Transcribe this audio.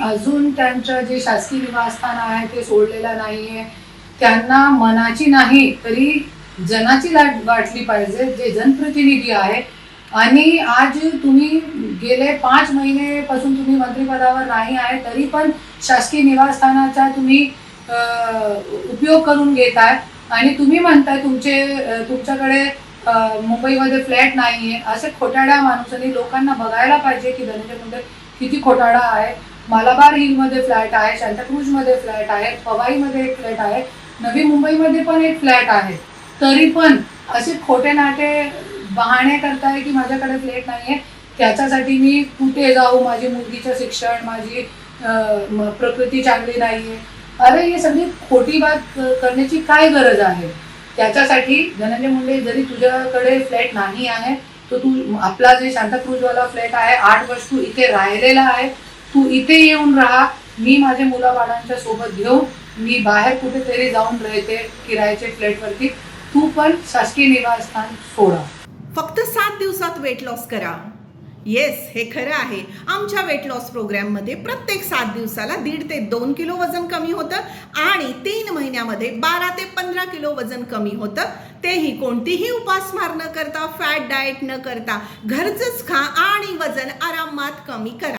अजून त्यांचं जे शासकीय निवासस्थान आहे ते सोडलेलं नाहीये. त्यांना मनाची नाही तरी जनाची लाट वाटली पाहिजे, जे जनप्रतिनिधी आहे. आणि आज तुम्ही गेले 5 महिनेपासून तुम्ही मंत्रिपदावर नाही आहे, तरी पण शासकीय निवासस्थानाचा तुम्ही उपयोग करून घेताय आणि तुम्ही म्हणताय तुमच्याकडे मुंबईमध्ये फ्लॅट नाही आहे. असे खोटारड्या माणसांनी लोकांना बघायला पाहिजे की धनंजय मुंडे किती खोटारडा आहे. मलाबार हिलमध्ये फ्लॅट आहे, सांताक्रूजमध्ये फ्लॅट आहे, पवाईमध्ये एक फ्लॅट आहे, नवी मुंबईमध्ये पण एक फ्लॅट आहे. तरी पण असे खोटे नाटे बहाणे करताय की माझ्याकडे फ्लॅट नाही आहे, त्याच्यासाठी मी कुठे जाऊ, माझी मुलगीचं शिक्षण, माझी प्रकृती चांगली नाही आहे. अरे हे सगळी खोटी बात करण्याची काय गरज आहे? त्याच्यासाठी धनंजय मुंडे, जरी तुझ्याकडे फ्लॅट नाही आहे तर तू आपला जे सांताक्रूजवाला फ्लॅट आहे, 8 वर्ष तू इथे राहिलेला आहे, तू इथे येऊन राहा. मी माझ्या मुलाबाळांच्या सोबत घेऊन मी बाहेर कुठेतरी जाऊन राहते किरायाच्या फ्लॅटवरती. तू पण शासकीय निवासस्थान सोडा. फक्त 7 दिवसात वेट लॉस करा. येस, हे खरं आहे. आमच्या वेट लॉस प्रोग्रॅममध्ये प्रत्येक 7 दिवसाला 1.5 ते 2 किलो वजन कमी होतं आणि 3 महिन्यामध्ये 12 ते 15 किलो वजन कमी होतं. तेही कोणतीही उपासमार न करता, फॅट डाएट न करता. घरचंच खा आणि वजन आरामात कमी करा.